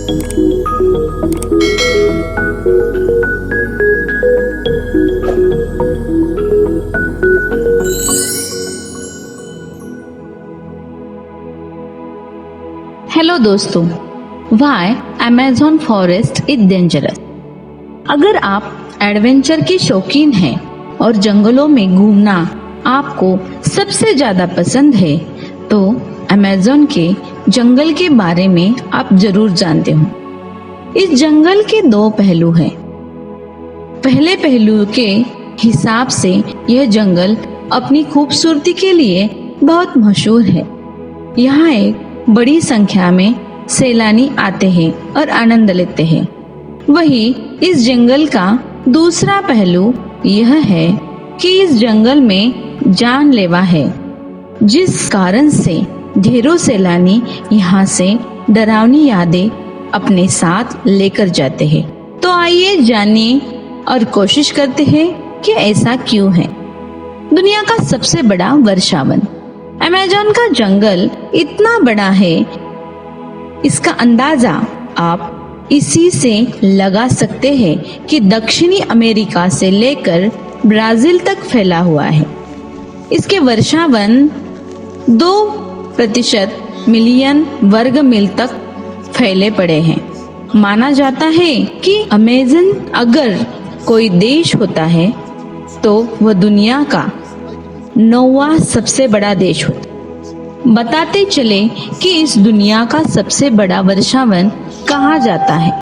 Hello दोस्तों, why Amazon forest is dangerous. अगर आप एडवेंचर के शौकीन हैं और जंगलों में घूमना आपको सबसे ज्यादा पसंद है, तो अमेज़न के जंगल के बारे में आप जरूर जानते हो। इस जंगल के दो पहलू हैं। पहले पहलू के हिसाब से यह जंगल अपनी खूबसूरती के लिए बहुत मशहूर है। यहाँ एक बड़ी संख्या में सैलानी आते हैं और आनंद लेते हैं। वहीं इस जंगल का दूसरा पहलू यह है कि इस जंगल में जानलेवा है, जिस कारण से ढेरों सैलानी यहाँ से डरावनी यादें अपने साथ लेकर जाते हैं। तो आइए जानिए और कोशिश करते हैं कि ऐसा क्यों है। दुनिया का सबसे बड़ा वर्षावन अमेज़न का जंगल इतना बड़ा है, इसका अंदाजा आप इसी से लगा सकते हैं कि दक्षिणी अमेरिका से लेकर ब्राजील तक फैला हुआ है। इसके वर्षावन 2% मिलियन वर्ग मील तक फैले पड़े हैं। माना जाता है कि अमेज़न अगर कोई देश होता है तो वह दुनिया का 9वां सबसे बड़ा देश होता। बताते चले कि इस दुनिया का सबसे बड़ा वर्षावन कहाँ जाता है।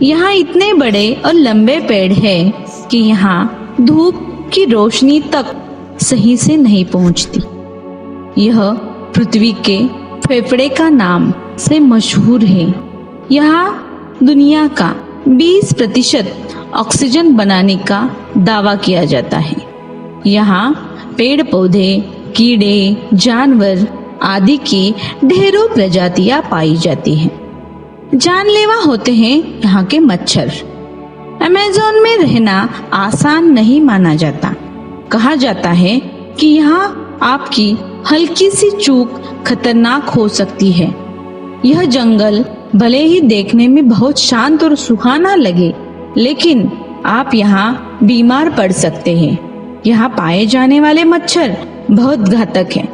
यहाँ इतने बड़े और लंबे पेड़ हैं कि यहाँ धूप की रोशनी तक सही से नहीं पहुँचती। यह पृथ्वी के फेफड़े का नाम से मशहूर है। यहाँ दुनिया का 20% ऑक्सीजन बनाने का दावा किया जाता है। यहाँ पेड़ पौधे, कीड़े, जानवर आदि की ढेरों प्रजातियां पाई जाती हैं। जानलेवा होते हैं यहाँ के मच्छर। अमेज़न में रहना आसान नहीं माना जाता। कहा जाता है कि यहाँ आपकी हल्की सी चूक खतरनाक हो सकती है। यह जंगल भले ही देखने में बहुत शांत और सुहाना लगे, लेकिन आप यहाँ बीमार पड़ सकते हैं। यहाँ पाए जाने वाले मच्छर बहुत घातक हैं।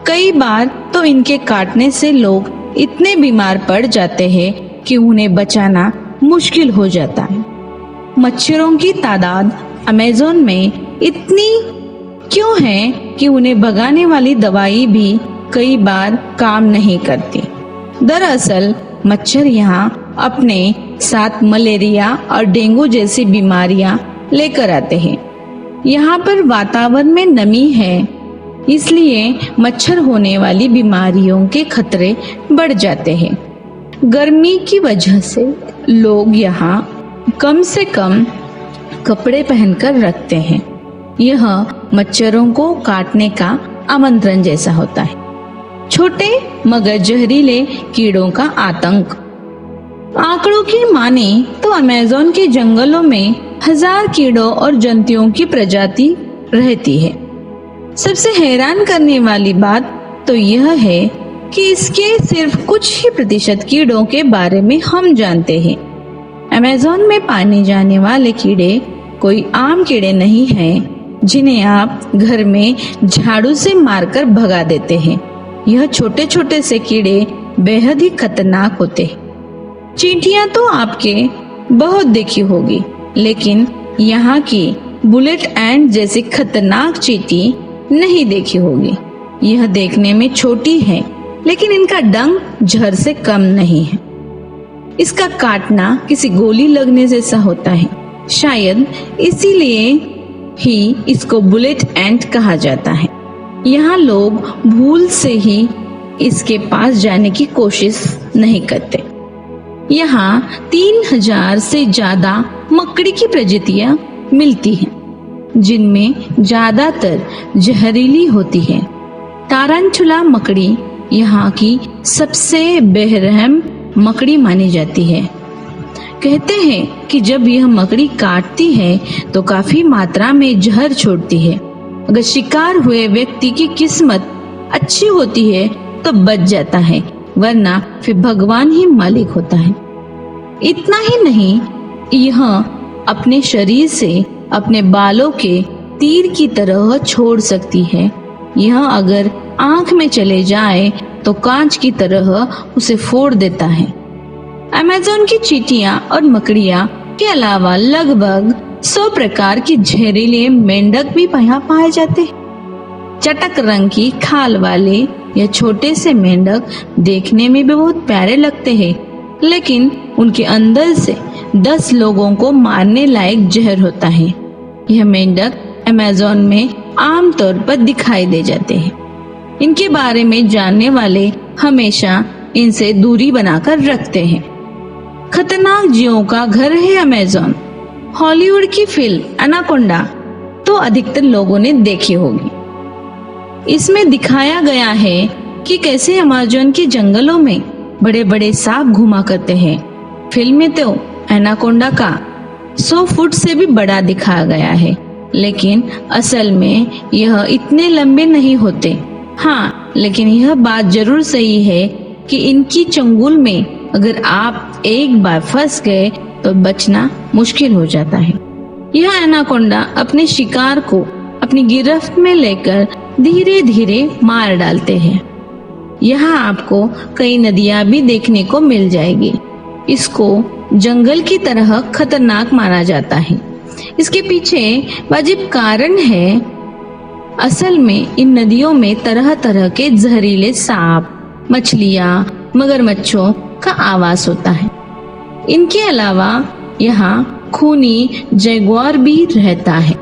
कई बार तो इनके काटने से लोग इतने बीमार पड़ जाते हैं कि उन्हें बचाना मुश्किल हो जाता है। मच्छरों की तादाद अमेज़न में इतनी क्यों है कि उन्हें भगाने वाली दवाई भी कई बार काम नहीं करती। दरअसल मच्छर यहाँ अपने साथ मलेरिया और डेंगू जैसी बीमारियां लेकर आते हैं। यहाँ पर वातावरण में नमी है, इसलिए मच्छर होने वाली बीमारियों के खतरे बढ़ जाते हैं। गर्मी की वजह से लोग यहाँ कम से कम कपड़े पहनकर रखते हैं। यह मच्छरों को काटने का आमंत्रण जैसा होता है। छोटे मगर जहरीले कीड़ों का आतंक। आंकड़ों की माने तो अमेज़न के जंगलों में 1000 कीड़ों और जंतुओं की प्रजाति रहती है। सबसे हैरान करने वाली बात तो यह है कि इसके सिर्फ कुछ ही प्रतिशत कीड़ों के बारे में हम जानते हैं। अमेज़न में पाए जाने वाले कीड़े कोई आम कीड़े नहीं हैं, जिन्हें आप घर में झाड़ू से मारकर भगा देते हैं। यह छोटे छोटे से कीड़े बेहद ही खतरनाक होते हैं। चींटियां तो आपके बहुत देखी होगी, लेकिन यहाँ की बुलेट एंड जैसी खतरनाक चींटी नहीं देखी होगी। यह देखने में छोटी है, लेकिन इनका डंक झर से कम नहीं है। इसका काटना किसी गोली लगने जैसा होता है। शायद इसीलिए ही इसको बुलेट एंट कहा जाता है। यहाँ लोग भूल से ही इसके पास जाने की कोशिश नहीं करते। यहाँ 3000 से ज्यादा मकड़ी की प्रजातियां मिलती हैं, जिनमें ज्यादातर जहरीली होती है। टारंटुला मकड़ी यहाँ की सबसे बेरहम मकड़ी मानी जाती है। कहते हैं कि जब यह मकड़ी काटती है तो काफी मात्रा में जहर छोड़ती है। अगर शिकार हुए व्यक्ति की किस्मत अच्छी होती है तो बच जाता है, वरना फिर भगवान ही मालिक होता है। इतना ही नहीं, यह अपने शरीर से अपने बालों के तीर की तरह छोड़ सकती है। यह अगर आंख में चले जाए तो कांच की तरह उसे फोड़ देता है। अमेज़न की चींटियां और मकड़ियां के अलावा लगभग 100 प्रकार की जहरीले मेंढक भी यहाँ पाए जाते हैं। चटक रंग की खाल वाले यह छोटे से मेंढक देखने में भी बहुत प्यारे लगते हैं, लेकिन उनके अंदर से 10 लोगों को मारने लायक जहर होता है। यह मेंढक अमेज़न में आमतौर पर दिखाई दे जाते हैं। इनके बारे में जानने वाले हमेशा इनसे दूरी बनाकर रखते हैं। खतरनाक जीवों का घर है अमेज़न। हॉलीवुड की फिल्म एनाकोंडा तो अधिकतर लोगों ने देखी होगी। इसमें दिखाया गया है कि कैसे अमेज़न के जंगलों में बड़े बड़े सांप घुमा करते हैं। फिल्म में तो एनाकोंडा का 100 फुट से भी बड़ा दिखाया गया है, लेकिन असल में यह इतने लंबे नहीं होते। हाँ, लेकिन यह बात जरूर सही है कि इनकी चंगुल में अगर आप एक बार फंस गए तो बचना मुश्किल हो जाता है। यह एनाकोंडा अपने शिकार को अपनी गिरफ्त में लेकर धीरे धीरे मार डालते हैं। यहाँ आपको कई नदियां भी देखने को मिल जाएगी। इसको जंगल की तरह खतरनाक माना जाता है। इसके पीछे वाजिब कारण है। असल में इन नदियों में तरह तरह के जहरीले सांप, मछलियाँ, मगरमच्छों का आवास होता है। इनके अलावा यहाँ खूनी जगुआर भी रहता है।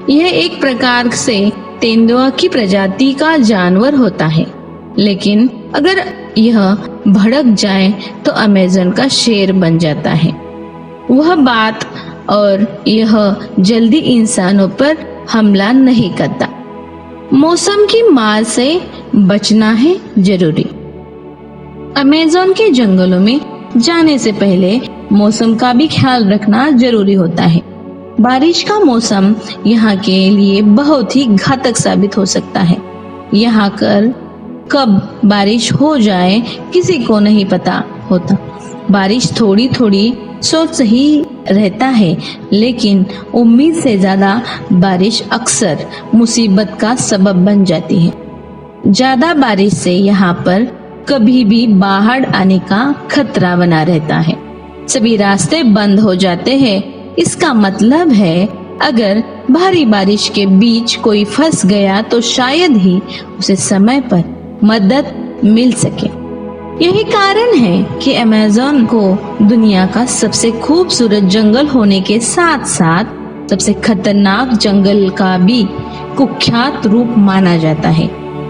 यह एक प्रकार से तेंदुआ की प्रजाति का जानवर होता है, लेकिन अगर यह भड़क जाए तो अमेज़न का शेर बन जाता है। वह बात और यह जल्दी इंसानों पर हमला नहीं करता। मौसम की मार से बचना है जरूरी। अमेज़न के जंगलों में जाने से पहले मौसम का भी ख्याल रखना जरूरी होता है। बारिश का मौसम यहाँ के लिए बहुत ही घातक साबित हो सकता है। यहाँ कर कब बारिश हो जाए किसी को नहीं पता होता। बारिश थोड़ी थोड़ी सोच ही रहता है, लेकिन उम्मीद से ज्यादा बारिश अक्सर मुसीबत का सबब बन जाती है। ज्यादा बारिश से यहाँ पर कभी भी बाढ़ आने का खतरा बना रहता है। सभी रास्ते बंद हो जाते हैं। इसका मतलब है अगर भारी बारिश के बीच कोई फंस गया तो शायद ही उसे समय पर मदद मिल सके। यही कारण है कि अमेज़न को दुनिया का सबसे खूबसूरत जंगल होने के साथ साथ सबसे खतरनाक जंगल का भी कुख्यात रूप माना जाता है।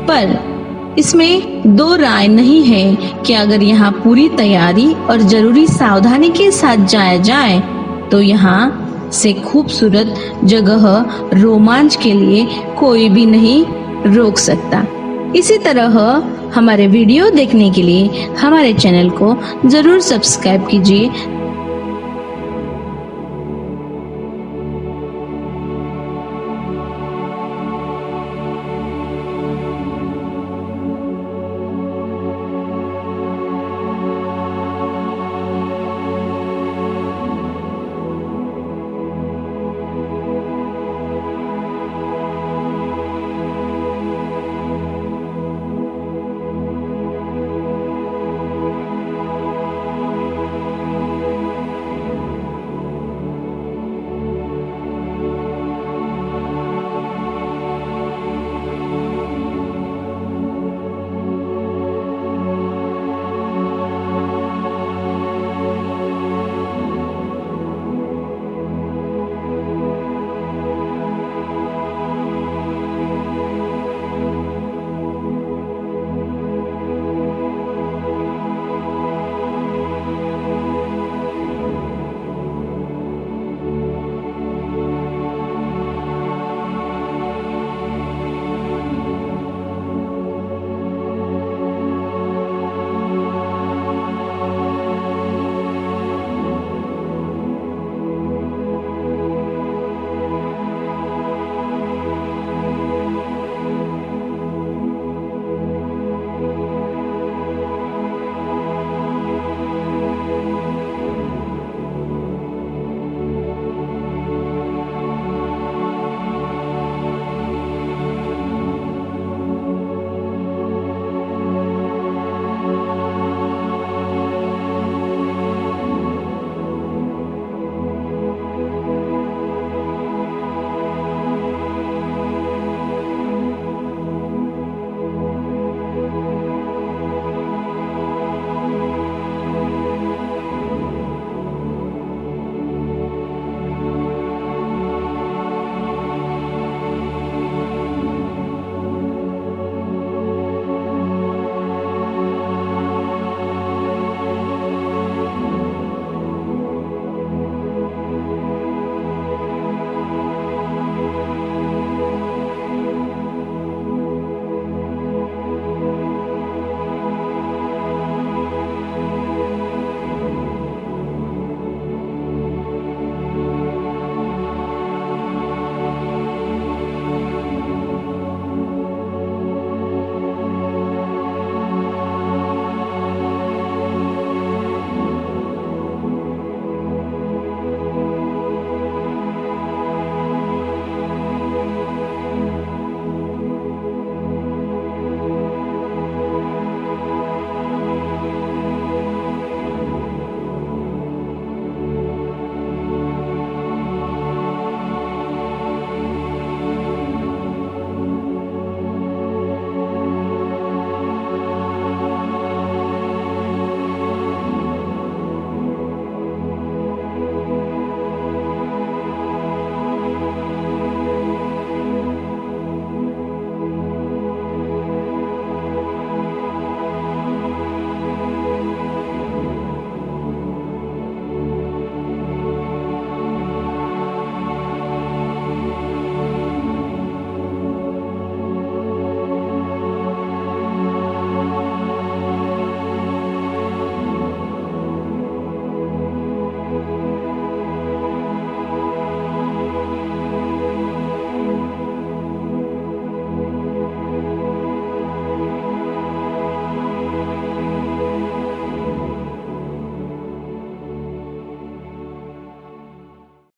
पर इसमें दो राय नहीं है कि अगर यहाँ पूरी तैयारी और जरूरी सावधानी के साथ जाया जाए तो यहाँ से खूबसूरत जगह रोमांच के लिए कोई भी नहीं रोक सकता। इसी तरह हमारे वीडियो देखने के लिए हमारे चैनल को जरूर सब्सक्राइब कीजिए